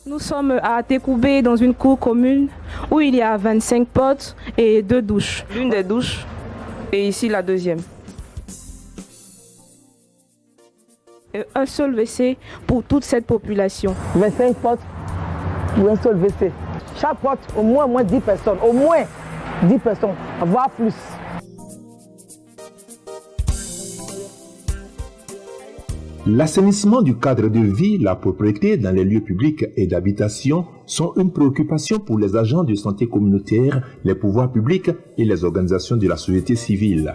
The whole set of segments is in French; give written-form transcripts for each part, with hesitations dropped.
Nous sommes à Tekoubé dans une cour commune où il y a 25 portes et 2 douches. L'une des douches et ici la deuxième. Et un seul WC pour toute cette population. 25 portes pour un seul WC. Chaque porte, au moins 10 personnes. Au moins 10 personnes, voire plus. L'assainissement du cadre de vie, la propreté dans les lieux publics et d'habitation sont une préoccupation pour les agents de santé communautaire, les pouvoirs publics et les organisations de la société civile.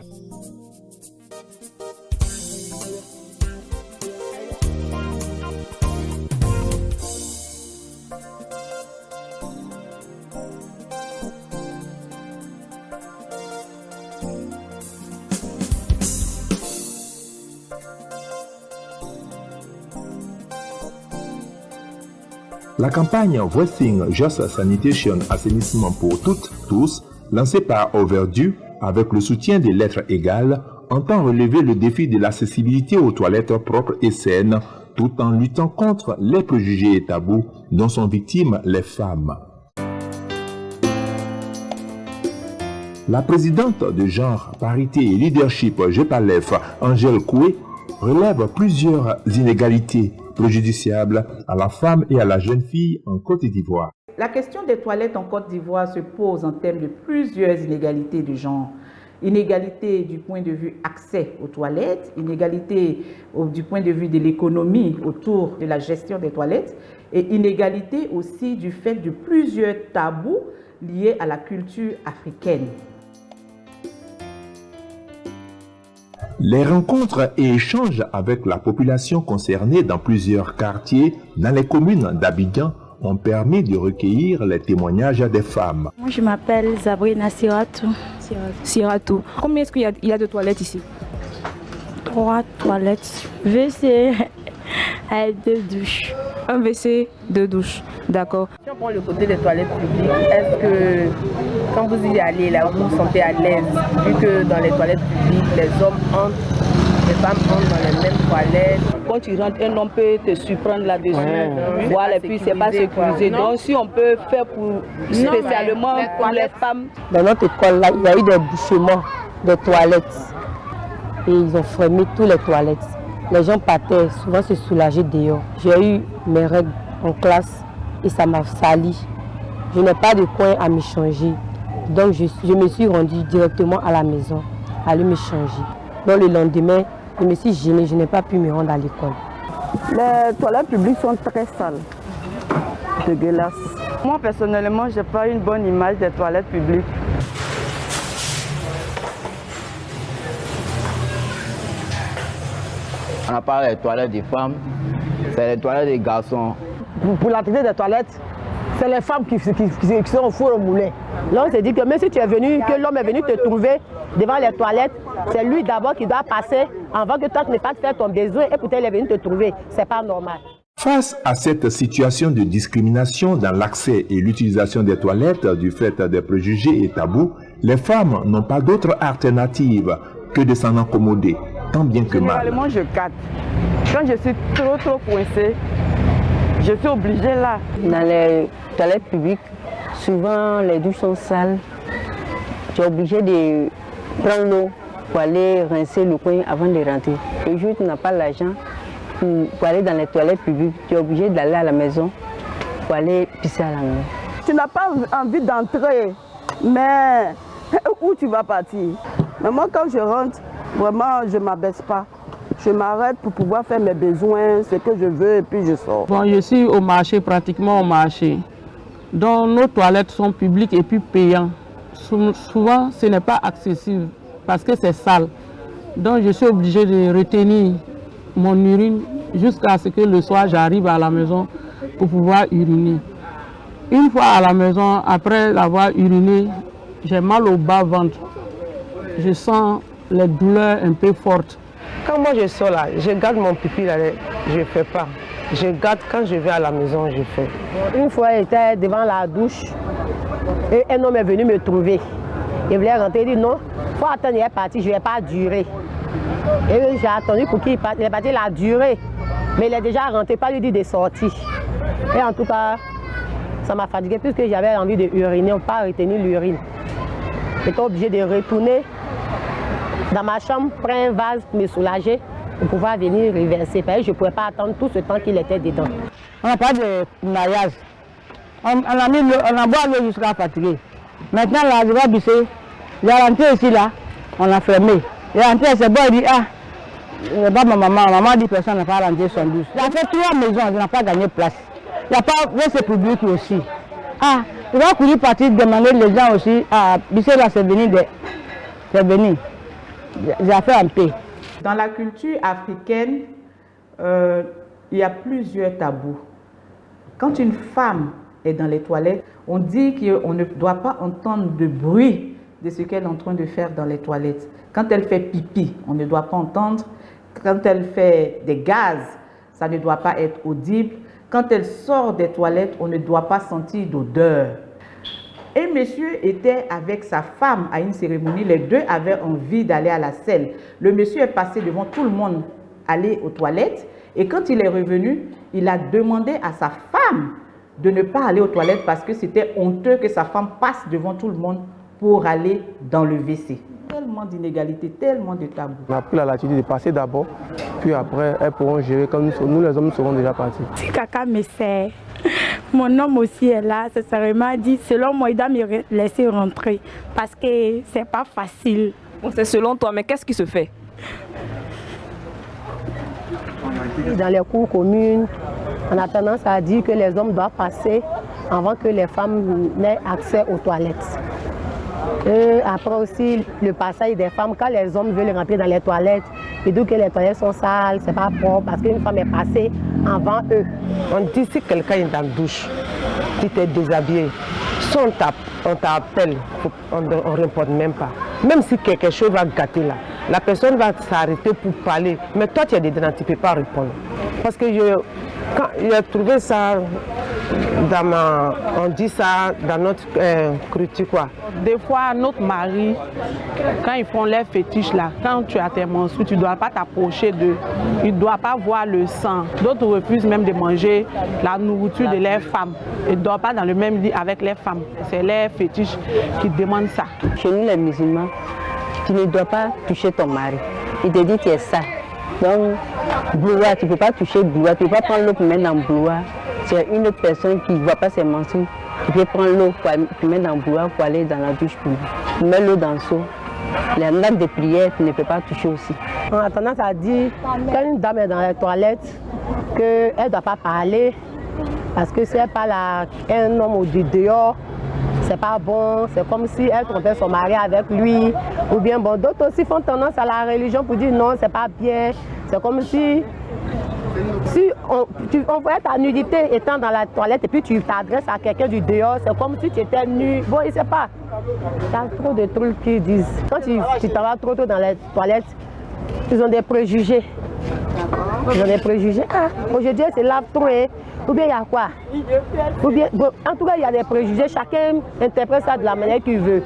La campagne Voicing Just Sanitation Assainissement pour toutes, tous, lancée par Overdue avec le soutien des Lettres Égales, entend relever le défi de l'accessibilité aux toilettes propres et saines, tout en luttant contre les préjugés et tabous dont sont victimes les femmes. La présidente de genre, parité et leadership GEPALEF, Angèle Koué, relève plusieurs inégalités préjudiciables à la femme et à la jeune fille en Côte d'Ivoire. La question des toilettes en Côte d'Ivoire se pose en termes de plusieurs inégalités de genre. Inégalité du point de vue accès aux toilettes, inégalité du point de vue de l'économie autour de la gestion des toilettes et inégalité aussi du fait de plusieurs tabous liés à la culture africaine. Les rencontres et échanges avec la population concernée dans plusieurs quartiers dans les communes d'Abidjan ont permis de recueillir les témoignages des femmes. Moi, je m'appelle Zabrina Siratou. Siratou. Combien est-ce qu'il y a de toilettes ici? 3 toilettes. WC et 2 douches. Un WC, 2 douches. D'accord. Si on prend le côté des toilettes publiques, est-ce que quand vous y allez là, vous vous sentez à l'aise, vu que dans les toilettes publiques, les hommes entrent, les femmes entrent dans les mêmes toilettes? Quand tu rentres, un homme peut te surprendre là-dessus. Voilà, et puis c'est pas sécurisé. Donc si on peut faire pour spécialement pour les femmes. Dans notre école, là, il y a eu des bouchements de toilettes. Et ils ont fermé toutes les toilettes. Les gens partaient souvent se soulager dehors. J'ai eu mes règles en classe et ça m'a sali. Je n'ai pas de coin à me changer. Donc je me suis rendue directement à la maison, aller me changer. Donc le lendemain, je me suis gênée, je n'ai pas pu me rendre à l'école. Les toilettes publiques sont très sales, dégueulasses. Moi personnellement, je n'ai pas une bonne image des toilettes publiques. On n'a pas les toilettes des femmes, c'est les toilettes des garçons. Pour l'entrée des toilettes, c'est les femmes qui sont au four au moulin. Là, on s'est dit que même si tu es venu, que l'homme est venu te trouver devant les toilettes, c'est lui d'abord qui doit passer avant que toi tu n'aies pas fait ton besoin et peut-être il est venu te trouver. C'est pas normal. Face à cette situation de discrimination dans l'accès et l'utilisation des toilettes du fait des préjugés et tabous, les femmes n'ont pas d'autre alternative que de s'en accommoder, tant bien que mal. Généralement, je capte. Quand je suis trop coincée, je suis obligée là. Dans les toilettes publiques, souvent les douches sont sales. Tu es obligé de prendre l'eau pour aller rincer le coin avant de rentrer. Le jour où tu n'as pas l'argent pour aller dans les toilettes publiques, tu es obligé d'aller à la maison pour aller pisser à la maison. Tu n'as pas envie d'entrer, mais où tu vas partir? Mais moi, quand je rentre, vraiment, je ne m'abaisse pas. Je m'arrête pour pouvoir faire mes besoins, ce que je veux, et puis je sors. Bon, je suis au marché, pratiquement au marché. Donc, nos toilettes sont publiques et puis payantes. Souvent, ce n'est pas accessible parce que c'est sale. Donc, je suis obligée de retenir mon urine jusqu'à ce que le soir, j'arrive à la maison pour pouvoir uriner. Une fois à la maison, après avoir uriné, j'ai mal au bas-ventre. Je sens les douleurs un peu fortes. Quand moi je sors là, je garde mon pipi là, je ne fais pas. Je garde quand je vais à la maison, je fais. Une fois, j'étais devant la douche et un homme est venu me trouver. Il voulait rentrer, il dit non, il faut attendre, il est parti, je ne vais pas durer. Et j'ai attendu pour qu'il parte, il est parti, il a duré. Mais il est déjà rentré, pas lui dire de sortir. Et en tout cas, ça m'a fatigué puisque j'avais envie de uriner, on n'a pas retenu l'urine. J'étais obligée de retourner dans ma chambre, prendre un vase pour me soulager, pour pouvoir venir reverser. Parce que je ne pouvais pas attendre tout ce temps qu'il était dedans. On n'a pas de mariage. On a boit l'eau jusqu'à fatiguer. Maintenant, là, je vais bisser. J'ai rentré ici, là, on a fermé. J'ai rentré, c'est bon, il dit, ah, pas ma maman. Maman dit personne n'a pas rentré son douce. J'ai fait 3 maisons, je n'ai pas gagné place. Il n'y a pas de public aussi. Ah, je vais courir partir demander les gens aussi. Ah, bisser là, c'est venu. C'est venu. J'ai fait un peu. Dans la culture africaine, il y a plusieurs tabous. Quand une femme est dans les toilettes, on dit qu'on ne doit pas entendre de bruit de ce qu'elle est en train de faire dans les toilettes. Quand elle fait pipi, on ne doit pas entendre. Quand elle fait des gaz, ça ne doit pas être audible. Quand elle sort des toilettes, on ne doit pas sentir d'odeur. Et monsieur était avec sa femme à une cérémonie. Les deux avaient envie d'aller à la selle. Le monsieur est passé devant tout le monde aller aux toilettes. Et quand il est revenu, il a demandé à sa femme de ne pas aller aux toilettes parce que c'était honteux que sa femme passe devant tout le monde pour aller dans le WC. Tellement d'inégalités, tellement de tabous. On a pris la latitude de passer d'abord, puis après, elles pourront gérer quand nous les hommes serons déjà partis. Si Kaka me sert, mon homme aussi est là, sincèrement dit, selon moi, il doit me laisser rentrer parce que c'est pas facile. Bon, c'est selon toi, mais qu'est-ce qui se fait? Dans les cours communes, on a tendance à dire que les hommes doivent passer avant que les femmes n'aient accès aux toilettes. Et après aussi, le passage des femmes, quand les hommes veulent rentrer dans les toilettes, ils disent que les toilettes sont sales, c'est pas propre, parce qu'une femme est passée avant eux. On dit si quelqu'un est dans la douche, tu t'es déshabillé, si on t'appelle, on ne répond même pas. Même si quelque chose va gâter là, la personne va s'arrêter pour parler, mais toi tu es dedans, tu ne peux pas répondre. Parce que quand j'ai trouvé ça on dit ça dans notre culture quoi. Des fois, notre mari, quand ils font leurs fétiches là, quand tu as tes menstrues, tu ne dois pas t'approcher d'eux. Ils ne doivent pas voir le sang. D'autres refusent même de manger la nourriture de leurs femmes. Ils ne dorment pas dans le même lit avec les femmes. C'est leurs fétiches qui demandent ça. Chez nous les musulmans, tu ne dois pas toucher ton mari. Il te dit que tu es ça. Donc, blouah, tu ne peux pas toucher blouah, tu ne peux pas prendre l'eau pour mettre dans le blouah. C'est une autre personne qui ne voit pas ses menstrues. Tu peux prendre l'eau pour mettre dans le blouah pour aller dans la douche pour mettre l'eau dans le seau. Les nappes de prière, tu ne peux pas toucher aussi. On a tendance à dire quand une dame est dans les toilettes, qu'elle ne doit pas parler parce que si elle parle à un homme au dehors, c'est pas bon, c'est comme si elle trompait son mari avec lui. Ou bien bon, d'autres aussi font tendance à la religion pour dire non, c'est pas bien. C'est comme si on voit ta nudité étant dans la toilette et puis tu t'adresses à quelqu'un du dehors, c'est comme si tu étais nu. Bon, il ne sait pas. Il y a trop de trucs qui disent. Quand tu t'en vas trop tôt dans les toilettes, ils ont des préjugés. Ils ont des préjugés. Ah, aujourd'hui, c'est lave trop. Ou bien il y a quoi? Ou bien, bon, en tout cas, il y a des préjugés. Chacun interprète ça de la manière qu'il veut.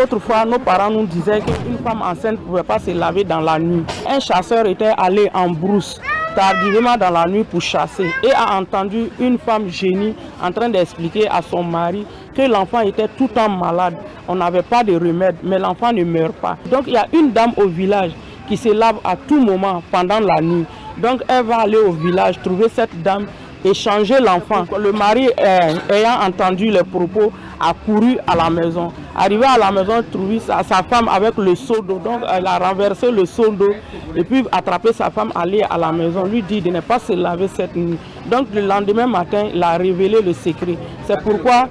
Autrefois, nos parents nous disaient qu'une femme enceinte ne pouvait pas se laver dans la nuit. Un chasseur était allé en brousse tardivement dans la nuit pour chasser et a entendu une femme génie en train d'expliquer à son mari que l'enfant était tout le temps malade. On n'avait pas de remède, mais l'enfant ne meurt pas. Donc il y a une dame au village qui se lave à tout moment pendant la nuit. Donc elle va aller au village trouver cette dame et changer l'enfant. Le mari, ayant entendu les propos, a couru à la maison. Arrivé à la maison, trouvé sa femme avec le seau d'eau. Donc elle a renversé le seau d'eau et puis attrapé sa femme, aller à la maison. Lui dit de ne pas se laver cette nuit. Donc le lendemain matin, il a révélé le secret. C'est pourquoi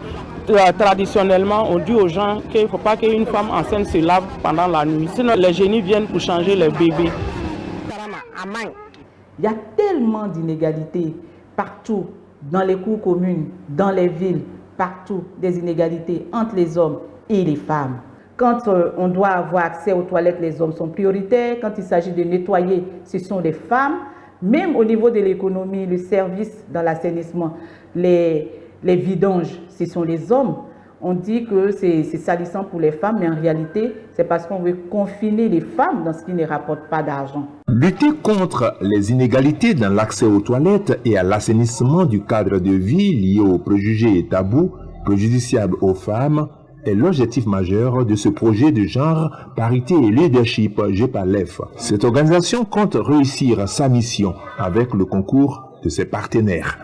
traditionnellement, on dit aux gens qu'il ne faut pas qu'une femme enceinte se lave pendant la nuit. Sinon, les génies viennent pour changer les bébés. Il y a tellement d'inégalités partout, dans les cours communes, dans les villes, partout, des inégalités entre les hommes et les femmes. Quand on doit avoir accès aux toilettes, les hommes sont prioritaires. Quand il s'agit de nettoyer, ce sont les femmes. Même au niveau de l'économie, le service dans l'assainissement, les vidanges, ce sont les hommes. On dit que c'est salissant pour les femmes, mais en réalité, c'est parce qu'on veut confiner les femmes dans ce qui ne rapporte pas d'argent. Lutter contre les inégalités dans l'accès aux toilettes et à l'assainissement du cadre de vie lié aux préjugés et tabous préjudiciables aux femmes est l'objectif majeur de ce projet de genre, parité et leadership GEPALEF. Cette organisation compte réussir sa mission avec le concours de ses partenaires.